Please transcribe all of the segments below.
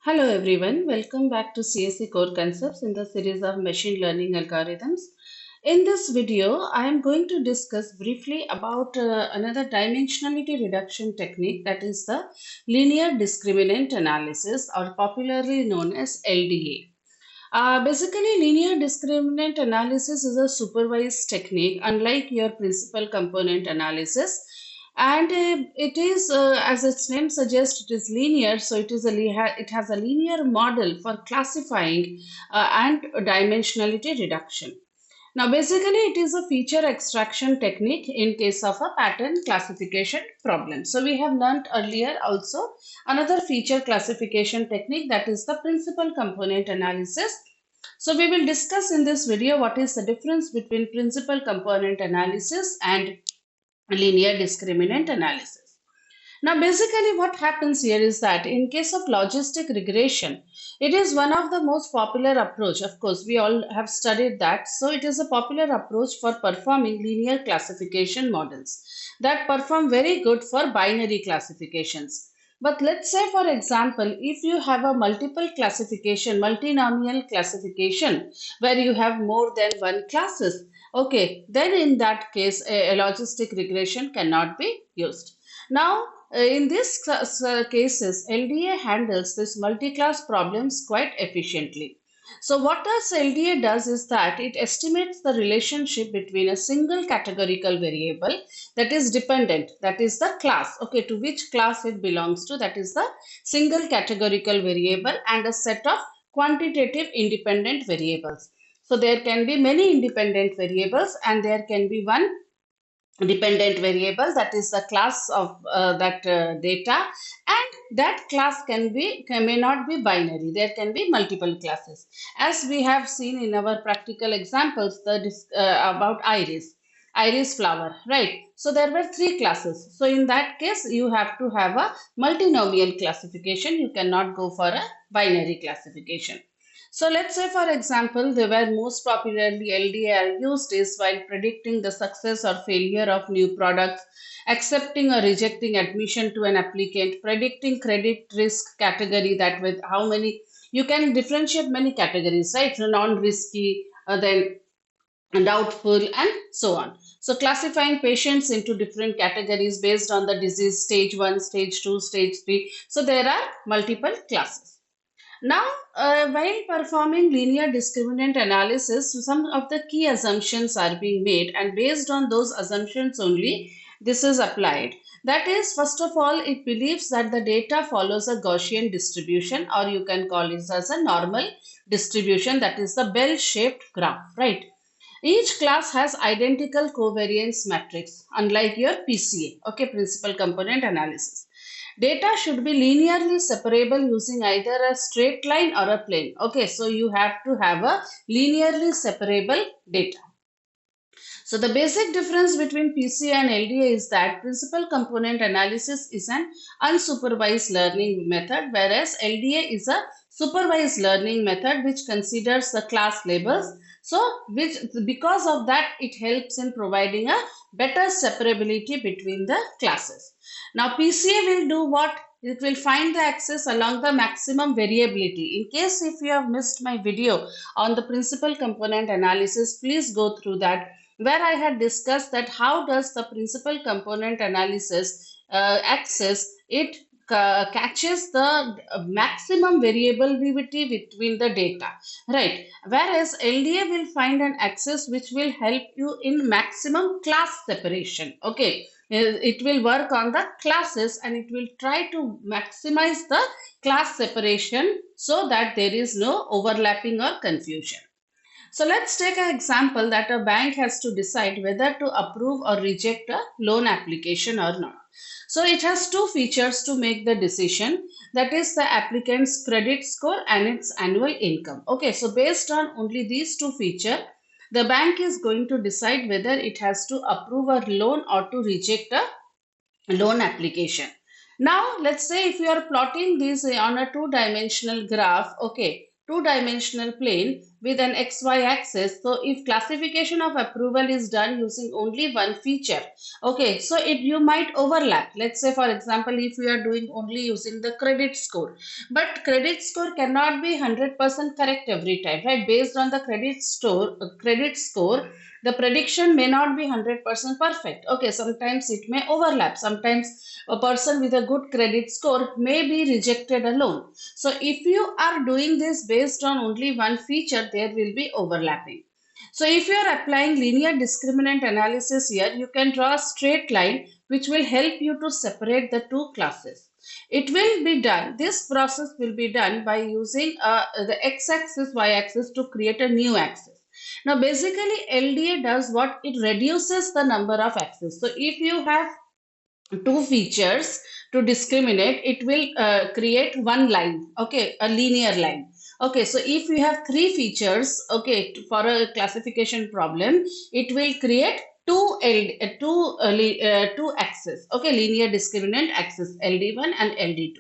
Hello everyone, welcome back to CSE Core Concepts in the series of Machine Learning Algorithms. In this video, I am going to discuss briefly about another dimensionality reduction technique, that is the linear discriminant analysis, or popularly known as LDA. Basically, linear discriminant analysis is a supervised technique, unlike your principal component analysis. And it is, as its name suggests, it is linear. So it has a linear model for classifying and dimensionality reduction. Now, basically, it is a feature extraction technique in case of a pattern classification problem. So we have learned earlier also another feature classification technique, that is the principal component analysis. So we will discuss in this video what is the difference between principal component analysis and linear discriminant analysis. Now, basically what happens here is that in case of logistic regression, it is one of the most popular approach. Of course, we all have studied that. So it is a popular approach for performing linear classification models that perform very good for binary classifications. But let's say, for example, if you have a multiple classification, multinomial classification, where you have more than one classes, okay, then in that case, a logistic regression cannot be used. Now, in these cases, LDA handles this multi-class problems quite efficiently. So what does LDA does is that it estimates the relationship between a single categorical variable that is dependent, that is the class, okay, to which class it belongs to, that is the single categorical variable, and a set of quantitative independent variables. So there can be many independent variables and there can be one dependent variable, that is the class of that data, and that class may not be binary. There can be multiple classes, as we have seen in our practical examples about iris flower, right? So there were three classes. So in that case, you have to have a multinomial classification. You cannot go for a binary classification. So let's say, for example, the where most popularly LDA are used is while predicting the success or failure of new products, accepting or rejecting admission to an applicant, predicting credit risk category, that with how many you can differentiate many categories, right? So non-risky, then doubtful, and so on. So classifying patients into different categories based on the disease stage 1, stage 2, stage 3. So there are multiple classes. Now, while performing linear discriminant analysis, some of the key assumptions are being made, and based on those assumptions only, this is applied. That is, first of all, it believes that the data follows a Gaussian distribution, or you can call it as a normal distribution, that is the bell-shaped graph, right? Each class has identical covariance matrix, unlike your PCA, okay, principal component analysis. Data should be linearly separable using either a straight line or a plane. Okay, so you have to have a linearly separable data. So the basic difference between PCA and LDA is that principal component analysis is an unsupervised learning method, whereas LDA is a supervised learning method which considers the class labels. So because of that, it helps in providing a better separability between the classes. Now PCA will do what? It will find the axis along the maximum variability. In case if you have missed my video on the principal component analysis, please go through that, where I had discussed that how does the principal component analysis axis, it catches the maximum variability between the data, right? Whereas LDA will find an axis which will help you in maximum class separation, okay? It will work on the classes and it will try to maximize the class separation so that there is no overlapping or confusion. So let's take an example that a bank has to decide whether to approve or reject a loan application or not. So it has two features to make the decision, that is the applicant's credit score and its annual income. Okay, so based on only these two features, the bank is going to decide whether it has to approve a loan or to reject a loan application. Now let's say if you are plotting this on a two-dimensional graph, okay, two-dimensional plane with an XY axis. So if classification of approval is done using only one feature, okay, so you might overlap. Let's say, for example, if we are doing only using the credit score, but credit score cannot be 100% correct every time, right? Based on the credit score, the prediction may not be 100% perfect. Okay, sometimes it may overlap. Sometimes a person with a good credit score may be rejected alone. So if you are doing this based on only one feature, there will be overlapping. So if you are applying linear discriminant analysis here, you can draw a straight line which will help you to separate the two classes. It will be done, this process will be done by using the x-axis, y-axis to create a new axis. Now basically LDA does what? It reduces the number of axes. So if you have two features to discriminate, it will create one line, okay, a linear line. Okay, so if you have three features, okay, for a classification problem, it will create two axes, okay, linear discriminant axis, LD1 and LD2.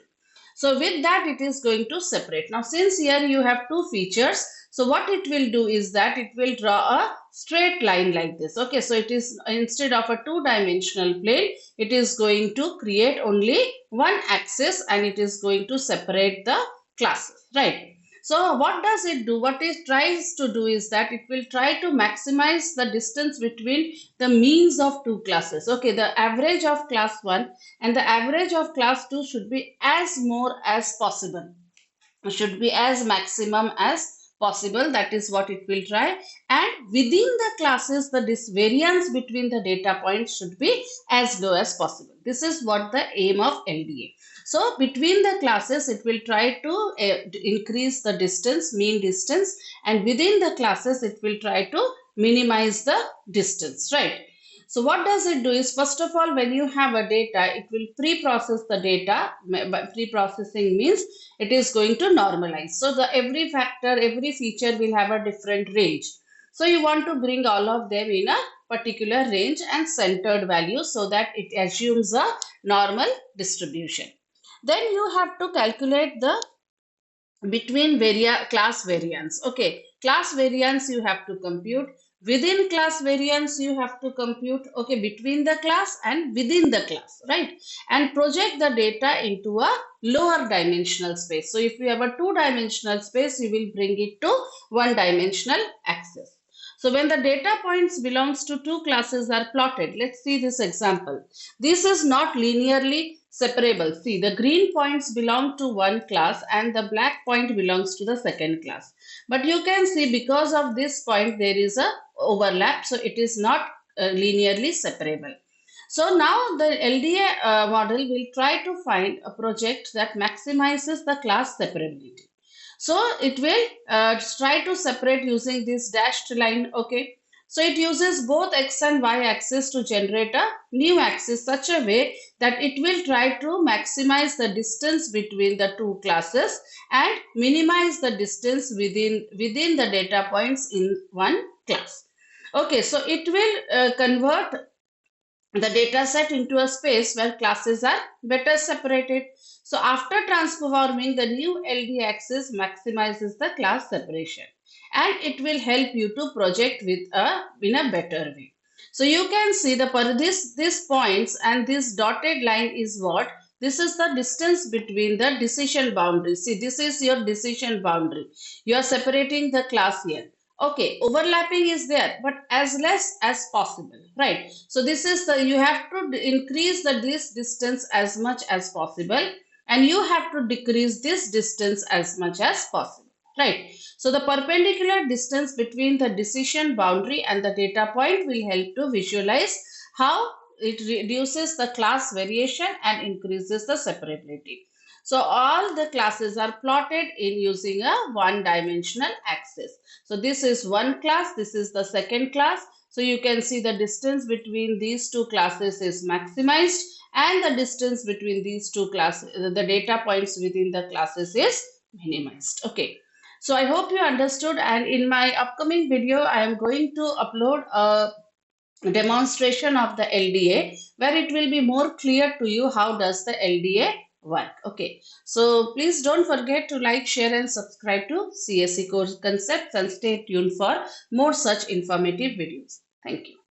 So with that, it is going to separate. Now, since here you have two features, so what it will do is that it will draw a straight line like this. Okay, so it is, instead of a two-dimensional plane, it is going to create only one axis and it is going to separate the classes, right? So what does it do? What it tries to do is that it will try to maximize the distance between the means of two classes. Okay, the average of class 1 and the average of class 2 should be as more as possible, should be as maximum as possible. That is what it will try. And within the classes, the variance between the data points should be as low as possible. This is what the aim of LDA. So between the classes, it will try to increase the distance, mean distance, and within the classes, it will try to minimize the distance, right? So what does it do is, first of all, when you have a data, it will pre-process the data. Pre-processing means it is going to normalize. So the every factor, every feature will have a different range. So you want to bring all of them in a particular range and centered value so that it assumes a normal distribution. Then you have to calculate the between class variance. Okay, class variance you have to compute. Within class variance you have to compute, okay, between the class and within the class, right? And project the data into a lower dimensional space. So if you have a two-dimensional space, you will bring it to one-dimensional axis. So when the data points belongs to two classes are plotted, let's see this example. This is not linearly separable. See, the green points belong to one class and the black point belongs to the second class. But you can see because of this point there is a overlap, so it is not linearly separable. So now the LDA model will try to find a project that maximizes the class separability. So it will try to separate using this dashed line, okay. So it uses both x and y axis to generate a new axis such a way that it will try to maximize the distance between the two classes and minimize the distance within the data points in one class. Okay, so it will convert the data set into a space where classes are better separated. So after transforming, the new LD axis maximizes the class separation and it will help you to project in a better way. So you can see this points and this dotted line is what? This is the distance between the decision boundary. See, this is your decision boundary. You are separating the class here. Okay, overlapping is there, but as less as possible, right? So this is you have to increase this distance as much as possible and you have to decrease this distance as much as possible, right? So the perpendicular distance between the decision boundary and the data point will help to visualize how it reduces the class variation and increases the separability. So all the classes are plotted in using a one-dimensional axis. So this is one class, this is the second class. So you can see the distance between these two classes is maximized and the distance between these two classes, the data points within the classes is minimized. Okay. So I hope you understood, and in my upcoming video, I am going to upload a demonstration of the LDA where it will be more clear to you how does the LDA work. Okay, so please don't forget to like, share, and subscribe to CSE Core Concepts and stay tuned for more such informative videos. Thank you.